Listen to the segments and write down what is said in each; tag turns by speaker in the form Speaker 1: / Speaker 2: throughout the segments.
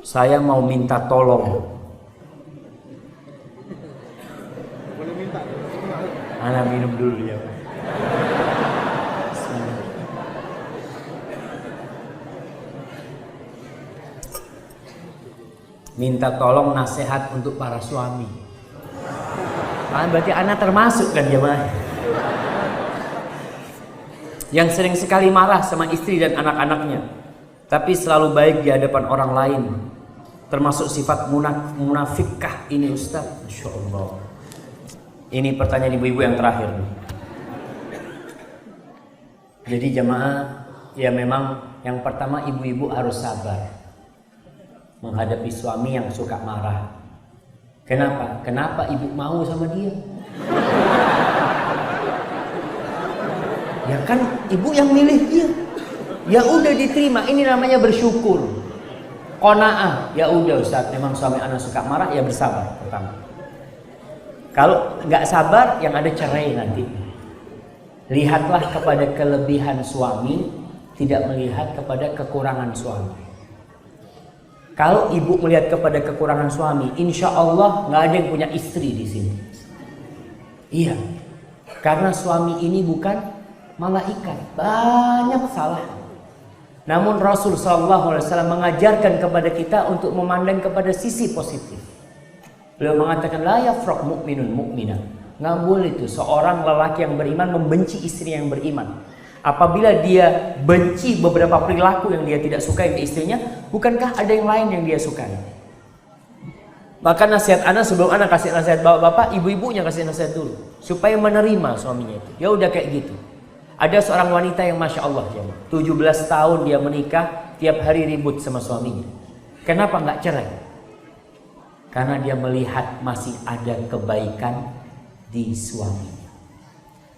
Speaker 1: Saya mau minta tolong.
Speaker 2: Boleh minta.
Speaker 1: Ana minum dulu ya. Minta tolong nasihat untuk para suami. Berarti anak termasuk kan jemaah? Yang sering sekali marah sama istri dan anak-anaknya, tapi selalu baik di hadapan orang lain. Termasuk sifat munafikkah ini Ustaz? Masya Allah. Ini pertanyaan ibu-ibu yang terakhir. Jadi jemaah, ya memang yang pertama ibu-ibu harus sabar menghadapi suami yang suka marah. Kenapa? Kenapa ibu mau sama dia? Ya kan ibu yang milih dia. Ya udah diterima, ini namanya bersyukur. Qanaah, ya udah Ustaz, memang suami anak suka marah, ya bersabar pertama. Kalau nggak sabar, yang ada cerai nanti. Lihatlah kepada kelebihan suami, tidak melihat kepada kekurangan suami. Kalau ibu melihat kepada kekurangan suami, insya Allah nggak ada yang punya istri di sini. Iya, karena suami ini bukan malaikat, banyak salah. Namun Rasul SAW mengajarkan kepada kita untuk memandang kepada sisi positif. Beliau mengatakan la yafraq mu'minun mu'minah. Nggak boleh itu seorang lelaki yang beriman membenci istri yang beriman. Apabila dia benci beberapa perilaku yang dia tidak sukai di istrinya, bukankah ada yang lain yang dia sukai? Maka nasihat anak sebelum anak kasih nasihat bapak, ibu-ibunya kasih nasihat dulu supaya menerima suaminya itu. Ya udah kayak gitu. Ada seorang wanita yang masya Allah, 17 tahun dia menikah, tiap hari ribut sama suaminya. Kenapa nggak cerai? Karena dia melihat masih ada kebaikan di suaminya.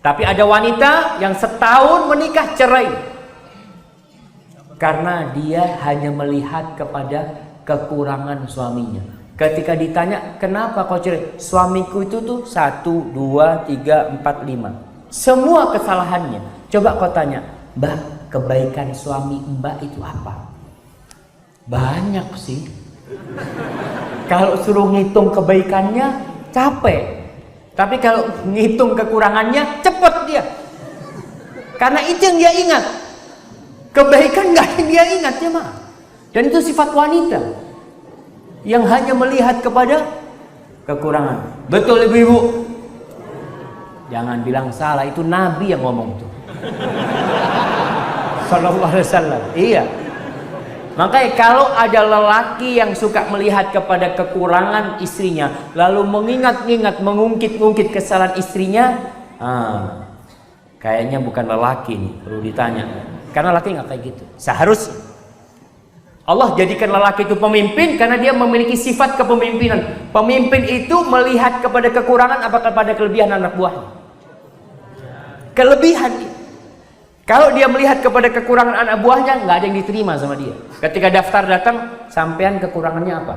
Speaker 1: Tapi ada wanita yang setahun menikah cerai karena dia hanya melihat kepada kekurangan suaminya. Ketika ditanya kenapa kau cerai, suamiku itu tuh 1, 2, 3, 4, 5 semua kesalahannya. Coba kau tanya, Mbak, kebaikan suami Mbak itu apa? Banyak sih. Kalau suruh ngitung kebaikannya capek. Tapi kalau ngitung kekurangannya cepet dia. Karena itu yang dia ingat. Kebaikan nggak yang dia ingat ya mah. Dan itu sifat wanita yang hanya melihat kepada kekurangan. Betul ibu-ibu? Jangan bilang salah, itu Nabi yang ngomong tuh. Sallallahu alaihi wasallam. Iya. Makanya kalau ada lelaki yang suka melihat kepada kekurangan istrinya, lalu mengingat-ingat, mengungkit-ungkit kesalahan istrinya, kayaknya bukan lelaki nih, perlu ditanya. Karena lelaki nggak kayak gitu. Seharusnya Allah jadikan lelaki itu pemimpin karena dia memiliki sifat kepemimpinan. Pemimpin itu melihat kepada kekurangan apa kepada kelebihan anak buahnya? Kelebihan. Kalau dia melihat kepada kekurangan anak buahnya, nggak ada yang diterima sama dia. Ketika daftar datang, sampean kekurangannya apa?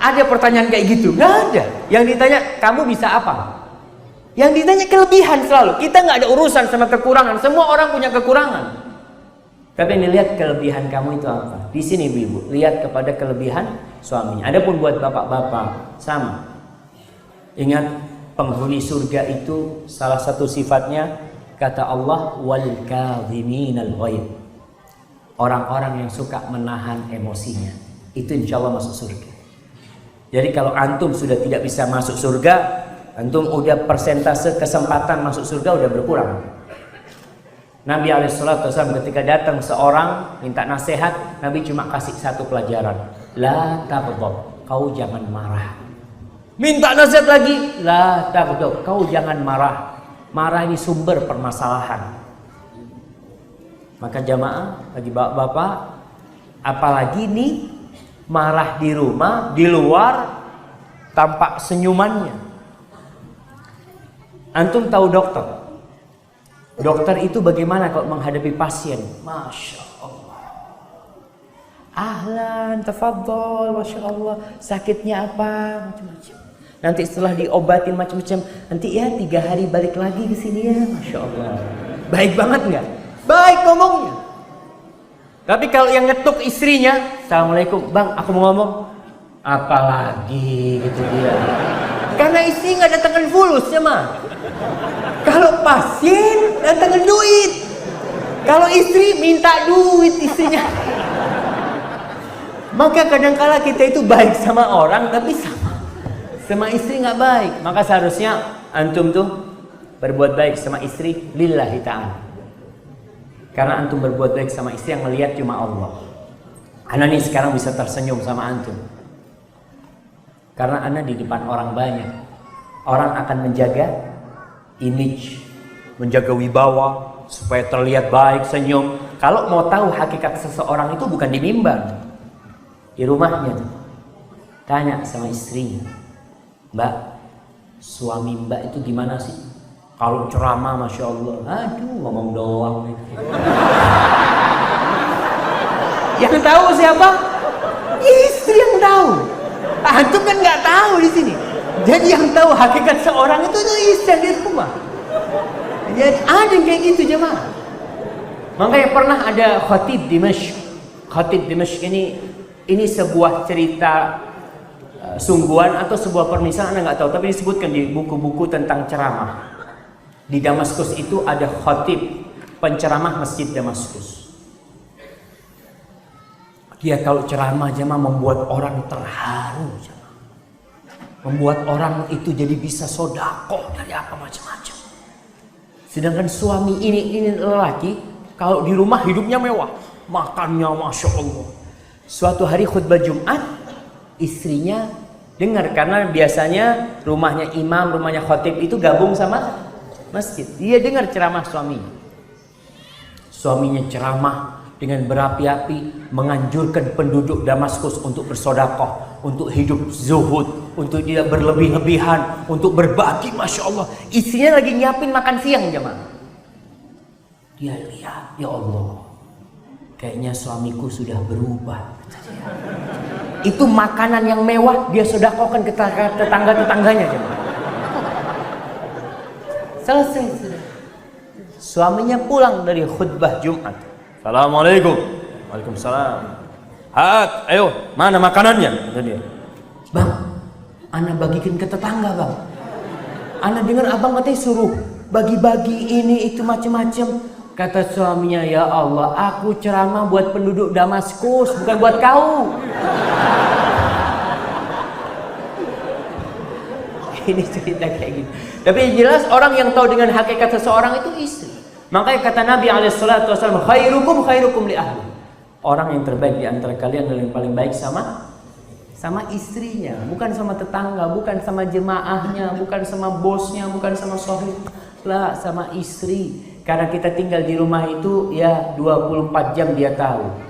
Speaker 1: Ada pertanyaan kayak gitu? Nggak ada. Yang ditanya, kamu bisa apa? Yang ditanya kelebihan selalu. Kita nggak ada urusan sama kekurangan. Semua orang punya kekurangan. Tapi yang dilihat kelebihan kamu itu apa? Di sini ibu-ibu, lihat kepada kelebihan suaminya. Adapun buat bapak-bapak, sama. Ingat, penghuni surga itu salah satu sifatnya kata Allah wal kadhiminal ghaidh. Orang-orang yang suka menahan emosinya itu insya Allah masuk surga. Jadi kalau antum sudah tidak bisa masuk surga, antum udah persentase kesempatan masuk surga udah berkurang. Nabi SAW ketika datang seorang minta nasihat, Nabi cuma kasih satu pelajaran, la taghdab, kau jangan marah. Minta nasihat lagi, la taghdab, kau jangan marah. Marah ini sumber permasalahan. Maka jamaah, bagi bapak-bapak, apalagi nih marah di rumah, di luar tampak senyumannya. Antum tahu dokter? Dokter itu bagaimana kalau menghadapi pasien? Masya Allah. Ahlan, tafadhol, Masya Allah. Sakitnya apa? Macam-macam. Nanti setelah diobatin macam-macam, nanti ya 3 hari balik lagi ke sini ya, Masya Allah. Baik banget nggak? Baik ngomongnya. Tapi kalau yang ngetuk istrinya, assalamualaikum, bang, aku mau ngomong. Apalagi gitu dia. Karena istri nggak datangkan fulus ya mah. Kalau pasien datangkan duit. Kalau istri minta duit istrinya. Maka kadangkala kita itu baik sama orang, tapi sama istri nggak baik. Maka seharusnya antum tuh berbuat baik sama istri lillahi ta'ala. Karena antum berbuat baik sama istri yang melihat cuma Allah. Ana nih sekarang bisa tersenyum sama antum. Karena ana di depan orang banyak. Orang akan menjaga image, menjaga wibawa supaya terlihat baik, senyum. Kalau mau tahu hakikat seseorang itu bukan di mimbar, di rumahnya tuh. Tanya sama istrinya, Mbak, suami Mbak itu gimana sih? Kalau ceramah, Masya Allah, aduh ngomong doang. Yang tahu siapa? Istri yang tahu. Antum kan nggak tahu di sini. Jadi yang tahu hakikat seorang itu istri di rumah. Jadi ada yang kayak gitu jemaah. Makanya pernah ada khatib Dimashq. Khatib Dimashq ini sebuah cerita sungguhan atau sebuah permisalan, Anda nggak tahu, tapi disebutkan di buku-buku tentang ceramah. Di Damaskus itu ada khatib penceramah masjid Damaskus. Dia kalau ceramah jemaah membuat orang terharu jemaah. Membuat orang itu jadi bisa sodakoh dari apa macam-macam. Sedangkan suami ini lelaki kalau di rumah hidupnya mewah, makannya Masya Allah. Suatu hari khutbah Jumat, istrinya dengar, karena biasanya rumahnya imam, rumahnya khatib itu gabung sama masjid. Dia dengar ceramah suaminya. Suaminya ceramah dengan berapi-api, menganjurkan penduduk Damaskus untuk bersodakoh, untuk hidup zuhud, untuk tidak berlebih-lebihan, untuk berbagi. Masya Allah. Istrinya lagi nyiapin makan siang jemaah. Dia lihat, ya Allah, kayaknya suamiku sudah berubah. Itu makanan yang mewah dia sodakohkan ke tetangga-tetangganya jemaah. Selesai sudah. Suaminya pulang dari khutbah Jumat. Assalamualaikum. Waalaikumsalam. Hat, ayo, mana makanannya? Kata dia. Bang, ana bagikan ke tetangga bang. Ana dengar abang katanya suruh bagi-bagi ini itu macam-macam. Kata suaminya, ya Allah, aku ceramah buat penduduk Damaskus, bukan buat kau. Ini cerita kayak gitu. Tapi jelas orang yang tahu dengan hakikat seseorang itu istri. Makanya kata Nabi SAW, khairukum li ahli. Orang yang terbaik di antara kalian adalah yang paling baik sama istrinya, bukan sama tetangga, bukan sama jemaahnya, bukan sama bosnya, bukan sama sohib, lah sama istri. Karena kita tinggal di rumah itu ya 24 jam dia tahu.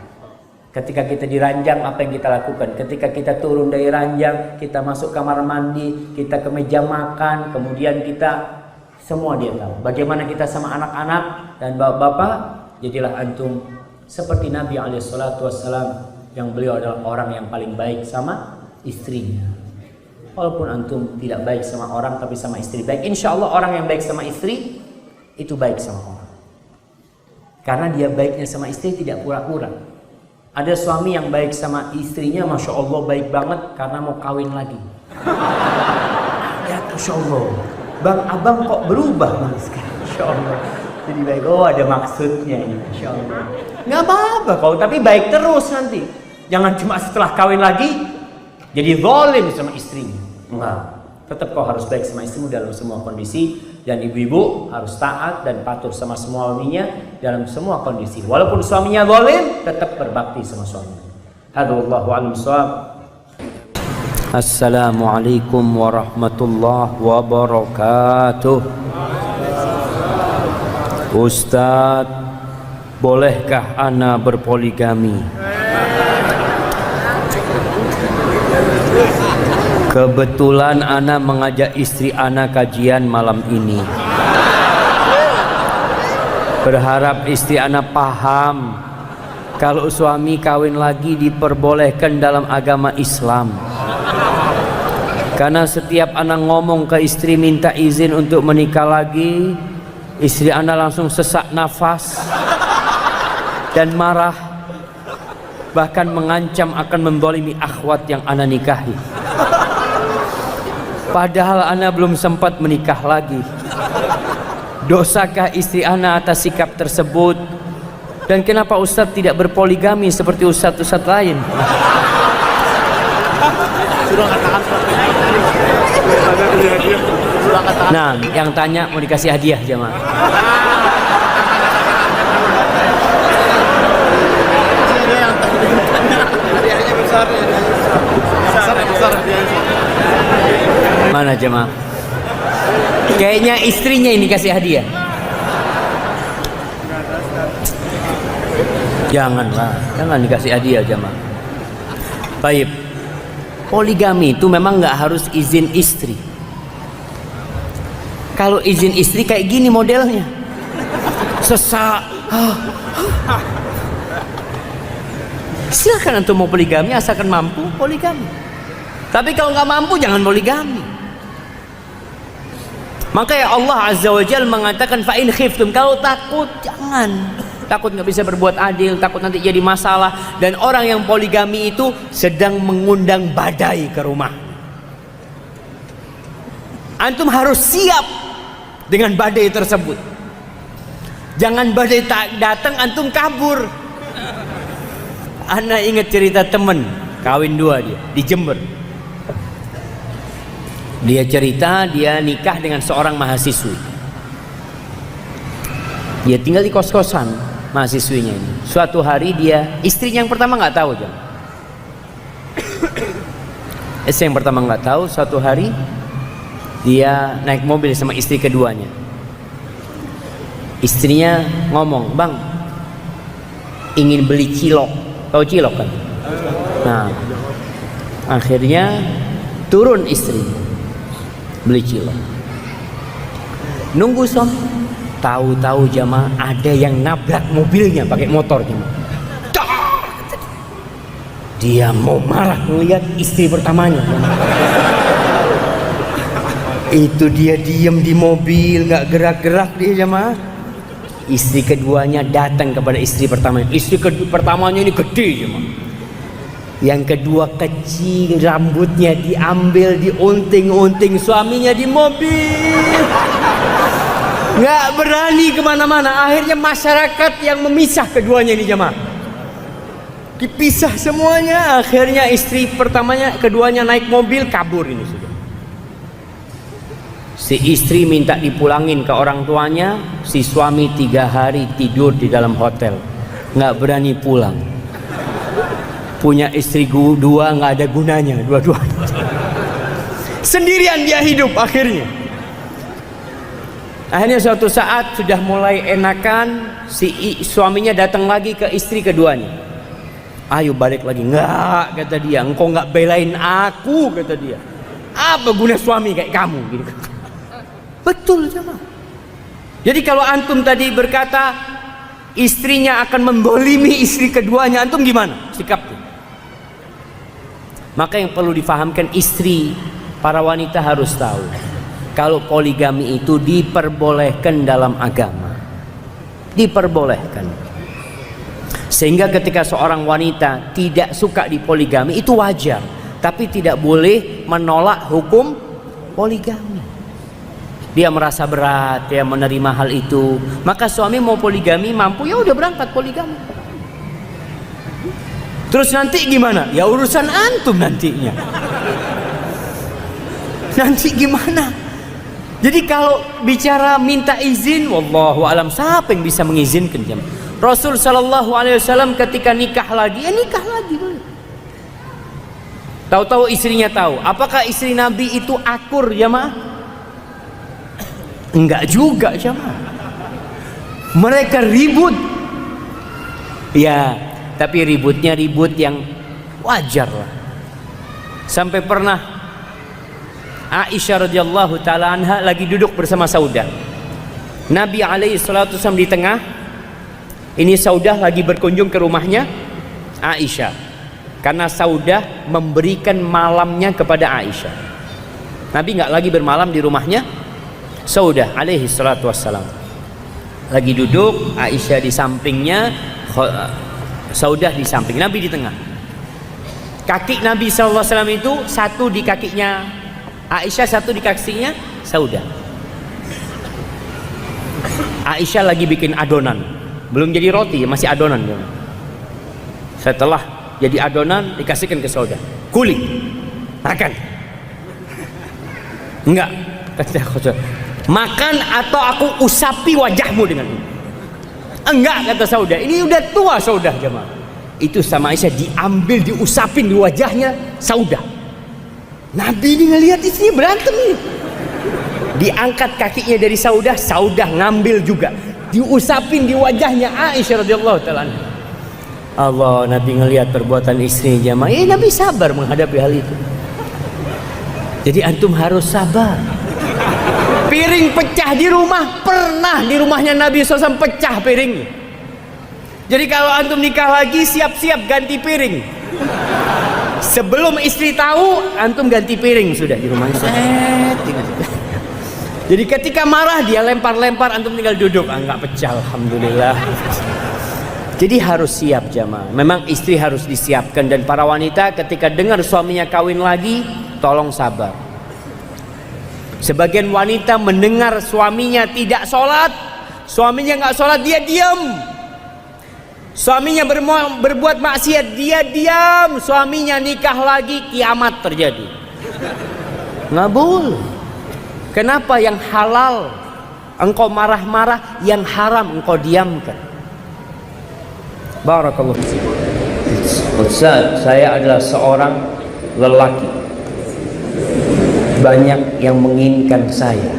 Speaker 1: Ketika kita di ranjang apa yang kita lakukan, ketika kita turun dari ranjang, kita masuk kamar mandi, kita ke meja makan, kemudian kita semua dia tahu. Bagaimana kita sama anak-anak dan bapak-bapak, jadilah antum seperti Nabi SAW yang beliau adalah orang yang paling baik sama istrinya. Walaupun antum tidak baik sama orang, tapi sama istri baik. Insya Allah orang yang baik sama istri itu baik sama orang. Karena dia baiknya sama istri tidak pura-pura. Ada suami yang baik sama istrinya, Masya Allah baik banget karena mau kawin lagi. Ya Masya Allah, bang abang kok berubah bang sekarang, Masya Allah. Jadi baik, oh ada maksudnya ini, Masya Allah. Nggak apa-apa kau, tapi baik terus nanti. Jangan cuma setelah kawin lagi jadi zalim sama istrinya. Enggak, tetap kau harus baik sama istrimu dalam semua kondisi. Dan ibu-ibu harus taat dan patuh sama suaminya dalam semua kondisi. Walaupun suaminya zalim, tetap berbakti sama suaminya. Hadallahu a'lam bishawab. Assalamualaikum warahmatullahi wabarakatuh. Ustaz, bolehkah ana berpoligami? Kebetulan ana mengajak istri ana kajian malam ini. Berharap istri ana paham kalau suami kawin lagi diperbolehkan dalam agama Islam. Karena setiap ana ngomong ke istri minta izin untuk menikah lagi, istri ana langsung sesak nafas dan marah. bahkan mengancam akan menzalimi akhwat yang ana nikahi. Padahal ana belum sempat menikah lagi. Dosakah istri ana atas sikap tersebut? Dan kenapa Ustadz tidak berpoligami seperti ustadz-ustadz lain?
Speaker 2: Sudah katakan
Speaker 1: Nah, yang tanya mau dikasih hadiah jemaah.
Speaker 2: hadiahnya besar, besar
Speaker 1: Mana jemaah? Kayaknya istrinya ini kasih hadiah. Janganlah, jangan dikasih hadiah jemaah. Baik. Poligami itu memang nggak harus izin istri. Kalau izin istri kayak gini modelnya, sesak. Silakan antum mau poligami asalkan mampu poligami. Tapi kalau nggak mampu jangan poligami. Maka ya Allah Azza wa Jalla mengatakan fa in khiftum, kalau takut jangan. Takut nggak bisa berbuat adil, takut nanti jadi masalah. Dan orang yang poligami itu sedang mengundang badai ke rumah. Antum harus siap dengan badai tersebut. Jangan badai tak datang antum kabur. Ana ingat cerita temen kawin dua dia di Jember. Dia cerita dia nikah dengan seorang mahasiswi. Dia tinggal di kos-kosan mahasiswinya ini. Suatu hari dia, istrinya yang pertama nggak tahu jam. Istri yang pertama nggak tahu. Suatu hari dia naik mobil sama istri keduanya. Istrinya ngomong, bang, ingin beli cilok. Tahu cilok kan? Nah, akhirnya turun istri beli cilok. Nunggu son. Tahu-tahu jamaah ada yang nabrak mobilnya pakai motor jamaah. Dia mau marah melihat istri pertamanya. Itu dia diam di mobil, nggak gerak-gerak dia jamaah. Istri keduanya datang kepada istri pertamanya. Istri pertamanya ini gede jamaah. Yang kedua kecil, rambutnya diambil, diunting-unting suaminya di mobil. Nggak berani kemana-mana. Akhirnya masyarakat yang memisah keduanya ini jemaah. Dipisah semuanya. Akhirnya istri pertamanya, keduanya naik mobil kabur ini sudah. Si istri minta dipulangin ke orang tuanya. Si suami 3 hari tidur di dalam hotel. Nggak berani pulang. Punya istri dua nggak ada gunanya dua-duanya. Sendirian dia hidup akhirnya. Akhirnya suatu saat sudah mulai enakan, si suaminya datang lagi ke istri keduanya. Ayo balik lagi. Enggak, kata dia, engkau nggak belain aku, kata dia. Apa guna suami kayak kamu? Gitu. Betul sama. Jadi kalau antum tadi berkata istrinya akan membolimi istri keduanya, antum gimana sikapnya? Maka yang perlu difahamkan istri, para wanita harus tahu. Kalau poligami itu diperbolehkan dalam agama. Diperbolehkan. Sehingga ketika seorang wanita tidak suka di poligami itu wajar. Tapi tidak boleh menolak hukum poligami. Dia merasa berat, dia menerima hal itu. Maka suami mau poligami mampu, ya udah berangkat poligami. Terus nanti gimana? Ya urusan antum nantinya. Nanti gimana? Jadi kalau bicara minta izin, wallahu alam, siapa yang bisa mengizinkan jemaah? Rasul sallallahu alaihi wasallam ketika nikah lagi, ya nikah lagi boleh. Tahu-tahu istrinya tahu. Apakah istri Nabi itu akur jemaah? Enggak juga jemaah. Mereka ribut. Ya, tapi ributnya ribut yang wajar lah. Sampai pernah Aisyah radhiyallahu taala anha lagi duduk bersama Saudah. Nabi alaihi salatu wasallam di tengah. Ini Saudah lagi berkunjung ke rumahnya Aisyah. Karena Saudah memberikan malamnya kepada Aisyah. Nabi nggak lagi bermalam di rumahnya Saudah alaihi salatu wassalam. Lagi duduk, Aisyah di sampingnya, Saudah di samping, Nabi di tengah. Kaki Nabi SAW itu satu di kakinya Aisyah, satu di kakinya Saudah. Aisyah lagi bikin adonan, belum jadi roti, masih adonan. Setelah jadi adonan dikasihkan ke Saudah, kulit, makan. Enggak, kata makan atau aku usapi wajahmu dengan ini. Enggak, kata Saudah, ini udah tua Saudah jemaah. Itu sama Aisyah diambil, diusapin di wajahnya Saudah. Nabi ini ngelihat istri berantem nih. Diangkat kakinya dari Saudah, Saudah ngambil juga, diusapin di wajahnya Aisyah radhiyallahu taala. Allah, Nabi ngelihat perbuatan istri jemaah. Nabi sabar menghadapi hal itu. Jadi antum harus sabar. Piring pecah di rumah, pernah di rumahnya Nabi SAW pecah piring. Jadi kalau antum nikah lagi, siap-siap ganti piring. Sebelum istri tahu, antum ganti piring sudah di rumah. Jadi ketika marah dia lempar-lempar, antum tinggal duduk, nggak pecah, alhamdulillah. Jadi harus siap jamaah. Memang istri harus disiapkan, dan para wanita ketika dengar suaminya kawin lagi, tolong sabar. Sebagian wanita mendengar suaminya tidak sholat, suaminya nggak sholat, dia diam. Suaminya berbuat maksiat, dia diam. Suaminya nikah lagi, kiamat terjadi. Nggak boleh. Kenapa yang halal engkau marah-marah, yang haram engkau diamkan? Barakallahu fiikum. Ustaz, saya adalah seorang lelaki, banyak yang menginginkan saya.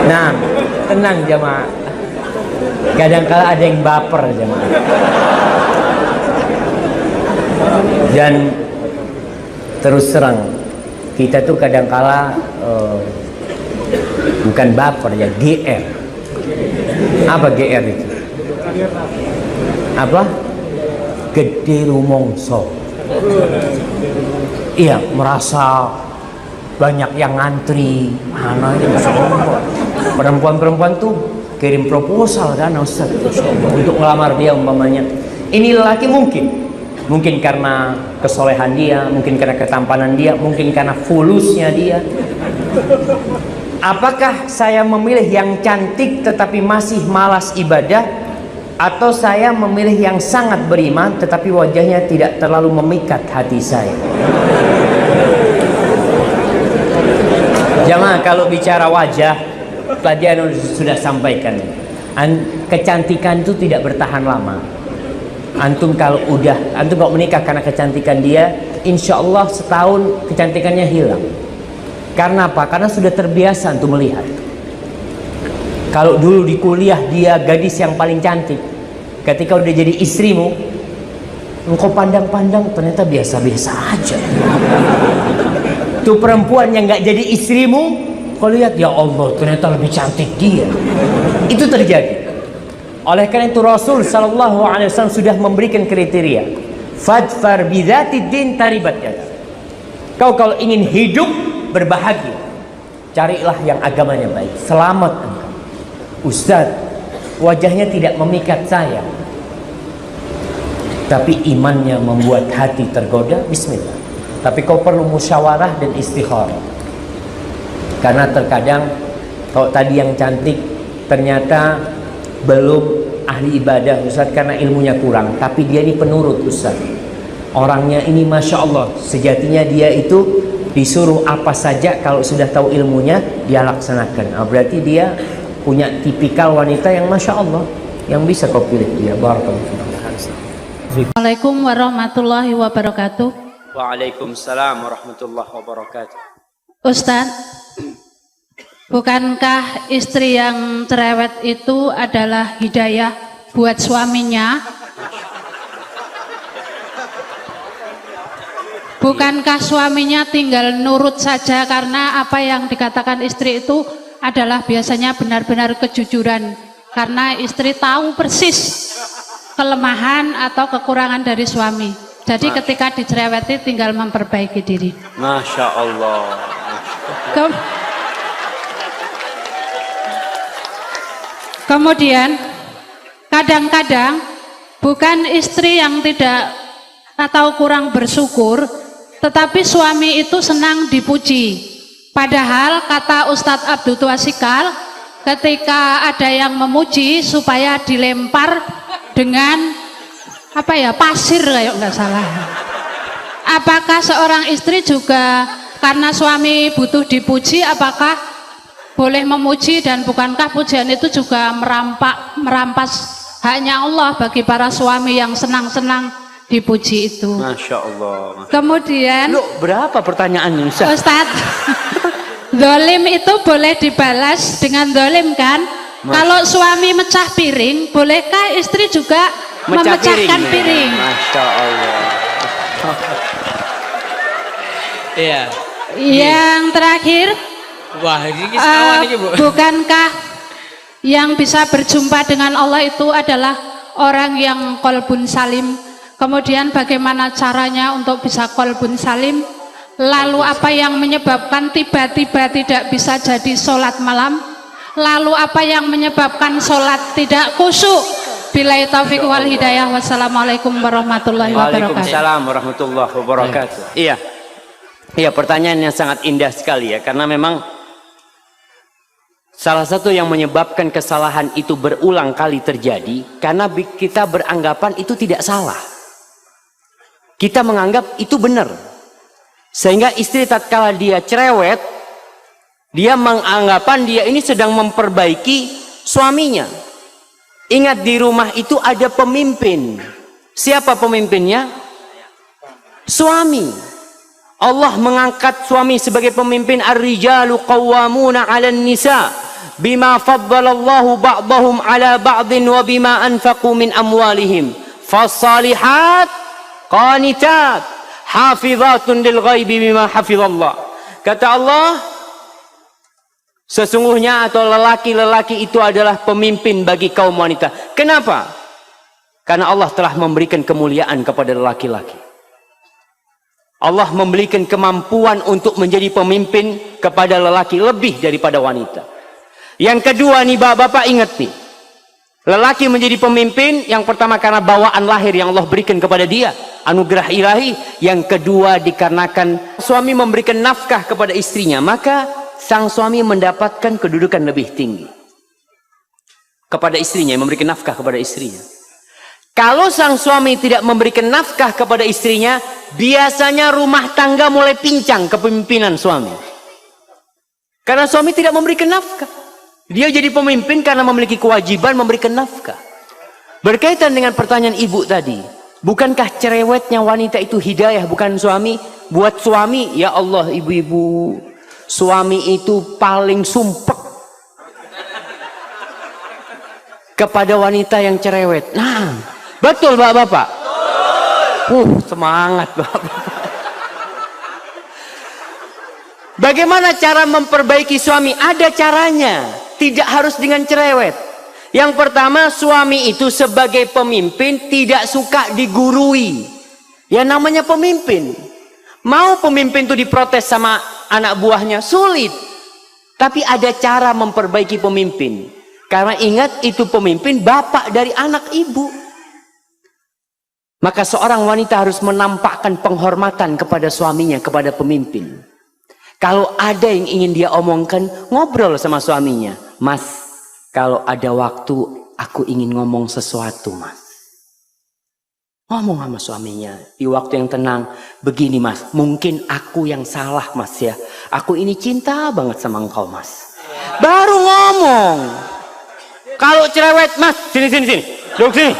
Speaker 1: Nah, tenang jemaah. Kadang-kala ada yang baper jemaah. Dan terus terang, kita tuh kadang-kala bukan baper ya, GR. Apa GR itu? Apa? Gede rumongso. Iya, merasa banyak yang ngantri. Mana ini perempuan-perempuan tuh kirim proposal kan Ustaz untuk ngelamar dia umpamanya. Ini lelaki mungkin karena kesolehan dia, mungkin karena ketampanan dia, mungkin karena fulusnya dia. Apakah saya memilih yang cantik tetapi masih malas ibadah, atau saya memilih yang sangat beriman tetapi wajahnya tidak terlalu memikat hati saya? Jamaah, kalau bicara wajah, tadi Anu sudah sampaikan, kecantikan itu tidak bertahan lama. Antum kalau menikah karena kecantikan dia, insya Allah setahun kecantikannya hilang. Karena apa? Karena sudah terbiasa untuk melihat. Kalau dulu di kuliah dia gadis yang paling cantik, ketika udah jadi istrimu, engkau pandang-pandang ternyata biasa-biasa aja. Tuh perempuan yang nggak jadi istrimu, kau lihat, ya Allah, ternyata lebih cantik dia. Itu terjadi. Oleh karena itu Rasul Sallallahu Alaihi Wasallam sudah memberikan kriteria. Fadfar bidzatid din taribat yadak. Kau kalau ingin hidup berbahagia, carilah yang agamanya baik. Selamat engkau. Ustaz, wajahnya tidak memikat saya, tapi imannya membuat hati tergoda. Bismillah. Tapi kau perlu musyawarah dan istikharah. Karena terkadang kalau tadi yang cantik ternyata belum ahli ibadah Ustaz, karena ilmunya kurang, tapi dia ini penurut Ustaz. Orangnya ini Masya Allah, sejatinya dia itu disuruh apa saja, kalau sudah tahu ilmunya dia laksanakan. Berarti dia punya tipikal wanita yang Masya Allah, yang bisa kau pilih dia. Barakallahu fiik.
Speaker 3: Assalamualaikum warahmatullahi wabarakatuh.
Speaker 1: Waalaikumsalam warahmatullahi wabarakatuh.
Speaker 3: Ustaz, bukankah istri yang cerewet itu adalah hidayah buat suaminya? Bukankah suaminya tinggal nurut saja, karena apa yang dikatakan istri itu adalah biasanya benar-benar kejujuran, karena istri tahu persis kelemahan atau kekurangan dari suami. Jadi ketika dicereweti tinggal memperbaiki diri.
Speaker 4: Masya Allah.
Speaker 3: Ke- Kemudian kadang-kadang bukan istri yang tidak atau kurang bersyukur, tetapi suami itu senang dipuji. Padahal kata Ustadz Abdul Twasikal, ketika ada yang memuji supaya dilempar dengan pasir kayak nggak salah. Apakah seorang istri juga karena suami butuh dipuji, apakah boleh memuji, dan bukankah pujian itu juga merampas haknya Allah bagi para suami yang senang-senang dipuji itu?
Speaker 4: Masya Allah.
Speaker 3: Kemudian
Speaker 4: Loh, berapa pertanyaannya Ustaz?
Speaker 3: Ustadz, dolim itu boleh dibalas dengan dolim kan? Kalau suami mecah piring, bolehkah istri juga memecahkan piring?
Speaker 4: Masya Allah.
Speaker 5: Iya.
Speaker 3: Yang terakhir,
Speaker 5: Wah, ini sekawan ini, Bu.
Speaker 3: bukankah yang bisa berjumpa dengan Allah itu adalah orang yang qalbun salim? Kemudian bagaimana caranya untuk bisa qalbun salim? Lalu apa yang menyebabkan tiba-tiba tidak bisa jadi sholat malam? Lalu apa yang menyebabkan sholat tidak khusyuk? Billahi taufiq wal hidayah. Wassalamualaikum warahmatullahi wabarakatuh.
Speaker 4: Waalaikumsalam warahmatullahi wabarakatuh. Iya. Iya, pertanyaan yang sangat indah sekali ya, karena memang salah satu yang menyebabkan kesalahan itu berulang kali terjadi karena kita beranggapan itu tidak salah. Kita menganggap itu benar. Sehingga istri tatkala dia cerewet, dia menganggapan dia ini sedang memperbaiki suaminya. Ingat, di rumah itu ada pemimpin. Siapa pemimpinnya? Suami. Allah mengangkat suami sebagai pemimpin. Ar-rijalu qawwamuna 'alan nisa bima faddalallahu ba'dahum 'ala ba'din wa bima anfaqu min amwalihim. Fasalihat qanitat hafizatun lil ghaibi bima hafizallah. Kata Allah, sesungguhnya atau lelaki-lelaki itu adalah pemimpin bagi kaum wanita. Kenapa? Karena Allah telah memberikan kemuliaan kepada lelaki-laki. Allah memberikan kemampuan untuk menjadi pemimpin kepada lelaki lebih daripada wanita. Yang kedua nih bapak-bapak, ingat nih, lelaki menjadi pemimpin yang pertama karena bawaan lahir yang Allah berikan kepada dia, anugerah ilahi. Yang kedua dikarenakan suami memberikan nafkah kepada istrinya, maka sang suami mendapatkan kedudukan lebih tinggi kepada istrinya, memberikan nafkah kepada istrinya. Kalau sang suami tidak memberikan nafkah kepada istrinya, biasanya rumah tangga mulai pincang kepemimpinan suami. Karena suami tidak memberikan nafkah. Dia jadi pemimpin karena memiliki kewajiban memberikan nafkah. Berkaitan dengan pertanyaan ibu tadi, bukankah cerewetnya wanita itu hidayah bukan suami? Buat suami, ya Allah ibu-ibu, suami itu paling sumpek kepada wanita yang cerewet. Nah, betul bapak-bapak? Semangat bapak-bapak. Bagaimana cara memperbaiki suami? Ada caranya, tidak harus dengan cerewet. Yang pertama, suami itu sebagai pemimpin tidak suka digurui. Ya namanya pemimpin. Mau pemimpin itu diprotes sama anak buahnya, sulit. Tapi ada cara memperbaiki pemimpin. Karena ingat, itu pemimpin bapak dari anak ibu. Maka seorang wanita harus menampakkan penghormatan kepada suaminya, kepada pemimpin. Kalau ada yang ingin dia omongkan, ngobrol sama suaminya. Mas, kalau ada waktu, aku ingin ngomong sesuatu, mas. Ngomong sama suaminya di waktu yang tenang. Begini, mas, mungkin aku yang salah, mas ya. Aku ini cinta banget sama engkau, mas. Baru ngomong. Kalau cerewet, mas, sini. Duduk sini.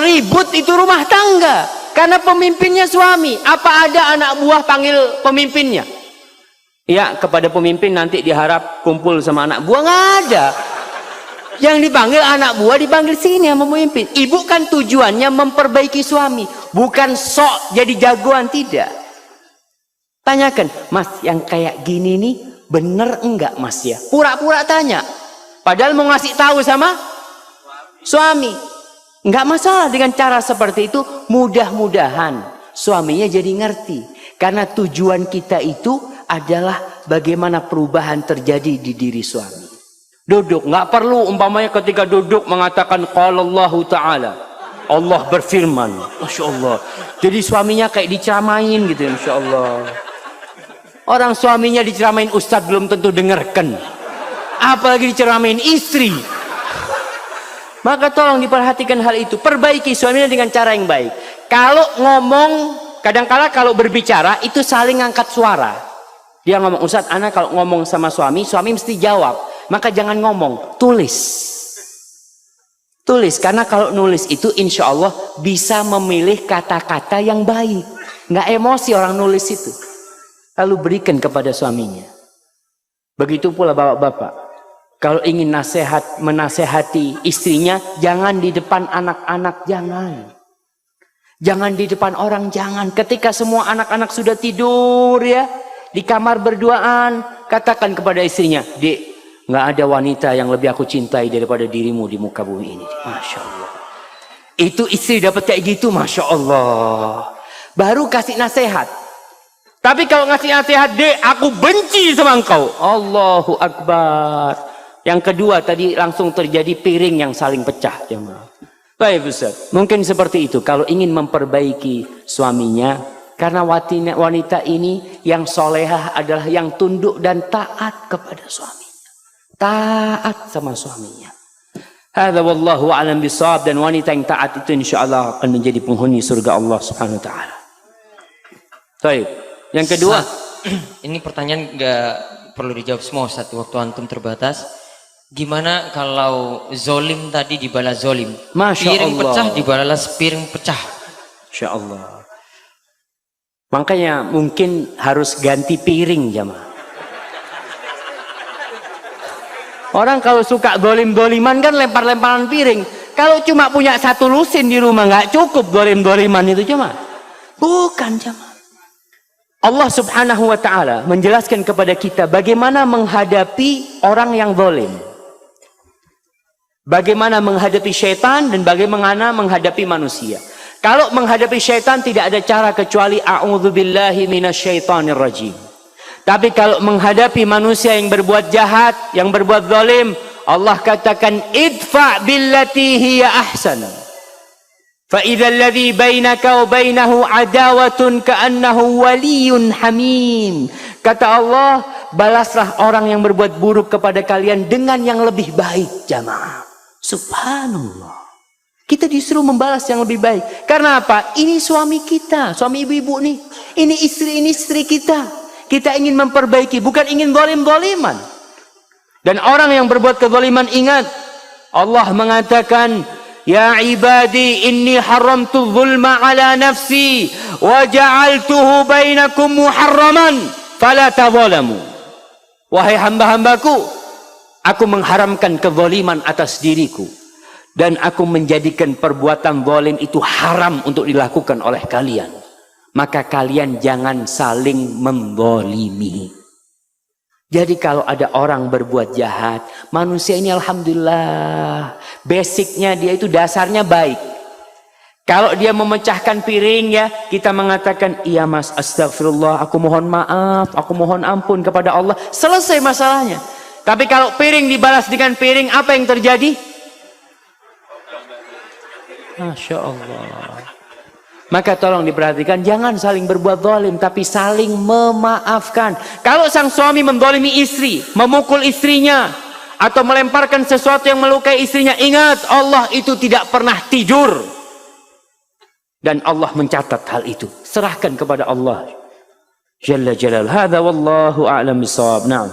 Speaker 4: Ribut itu rumah tangga karena pemimpinnya suami. Apa ada anak buah panggil pemimpinnya? Ya, kepada pemimpin nanti diharap kumpul sama anak buah, nggak ada. Yang dipanggil anak buah dipanggil sini sama pemimpin. Ibu kan tujuannya memperbaiki suami, bukan sok jadi jagoan, tidak. Tanyakan, mas yang kayak gini nih bener enggak mas ya? Pura-pura tanya, padahal mau ngasih tahu sama suami. Nggak masalah dengan cara seperti itu. Mudah-mudahan suaminya jadi ngerti. Karena tujuan kita itu adalah bagaimana perubahan terjadi di diri suami. Duduk, nggak perlu umpamanya ketika duduk mengatakan qala Allah Ta'ala. Allah berfirman. Masya Allah. Jadi suaminya kayak diceramain gitu, Masya Allah. Orang suaminya diceramain ustadz belum tentu dengarkan. Apalagi diceramain istri. Maka tolong diperhatikan hal itu. Perbaiki suaminya dengan cara yang baik. Kalau ngomong, kadang-kala kalau berbicara itu saling angkat suara. Dia ngomong, Ustadz, anak kalau ngomong sama suami, suami mesti jawab. Maka jangan ngomong, tulis. Tulis, karena kalau nulis itu insya Allah bisa memilih kata-kata yang baik. Nggak emosi orang nulis itu. Lalu berikan kepada suaminya. Begitu pula bapak-bapak. Kalau ingin menasehati istrinya, jangan di depan anak-anak, jangan. Jangan di depan orang, jangan. Ketika semua anak-anak sudah tidur ya, di kamar berduaan, katakan kepada istrinya, Dek, nggak ada wanita yang lebih aku cintai daripada dirimu di muka bumi ini. Masya Allah. Itu istri dapat kayak gitu, Masya Allah. Baru kasih nasihat. Tapi kalau ngasih nasihat, Dek, aku benci sama engkau. Allahu Akbar. Yang kedua tadi langsung terjadi piring yang saling pecah, jemaah. Baik Ustaz, mungkin seperti itu kalau ingin memperbaiki suaminya, karena wanita ini yang solehah adalah yang tunduk dan taat kepada suaminya, taat sama suaminya. Hadza wallahu a'lam bishawab. Dan wanita yang taat itu insyaallah akan menjadi penghuni surga Allah Subhanahu wa taala. Baik. Yang kedua,
Speaker 5: ini pertanyaan nggak perlu dijawab semua Ustaz, waktu antum terbatas. Gimana kalau zolim tadi dibalas zolim?
Speaker 4: Masya
Speaker 5: piring
Speaker 4: Allah.
Speaker 5: pecah dibalas piring pecah.
Speaker 4: Masya Allah. Makanya mungkin harus ganti piring jemaah. Orang kalau suka dolim-doliman kan lempar-lemparan piring. Kalau cuma punya satu lusin di rumah nggak cukup dolim-doliman itu jemaah. Bukan jemaah. Allah Subhanahu wa Ta'ala menjelaskan kepada kita bagaimana menghadapi orang yang zalim. Bagaimana menghadapi syaitan dan bagaimana menghadapi manusia. Kalau menghadapi syaitan tidak ada cara kecuali a'udzubillahi minasyaitonir rajim. Tapi kalau menghadapi manusia yang berbuat jahat, yang berbuat zalim, Allah katakan idfa billati hiya ahsan. Fa idzal ladzi bainaka wa bainahu adawatun ka'annahu waliyyun hamim. Kata Allah, balaslah orang yang berbuat buruk kepada kalian dengan yang lebih baik, jamaah. Subhanallah. Kita disuruh membalas yang lebih baik. Karena apa? Ini suami kita, suami ibu-ibu nih. Ini istri kita. Kita ingin memperbaiki, bukan ingin zalim-zaliman. Dan orang yang berbuat kezaliman, ingat, Allah mengatakan, Ya ibadi inni haramtu zulma ala nafsi wa ja'altuhu bainakum muharraman fala tadzalamu. Wahai hamba-hambaku, aku mengharamkan kezaliman atas diriku dan aku menjadikan perbuatan zalim itu haram untuk dilakukan oleh kalian. Maka kalian jangan saling menzalimi. Jadi kalau ada orang berbuat jahat, manusia ini alhamdulillah, basicnya dia itu dasarnya baik. Kalau dia memecahkan piring ya, kita mengatakan, iya mas, astagfirullah, aku mohon maaf, aku mohon ampun kepada Allah. Selesai masalahnya. Tapi kalau piring dibalas dengan piring, apa yang terjadi? Masya Allah. Maka tolong diperhatikan, jangan saling berbuat zalim, tapi saling memaafkan. Kalau sang suami menzalimi istri, memukul istrinya, atau melemparkan sesuatu yang melukai istrinya, ingat, Allah itu tidak pernah tidur. Dan Allah mencatat hal itu. Serahkan kepada Allah Jalla Jalal. Hadza wallahu a'lam bishawab. Naam.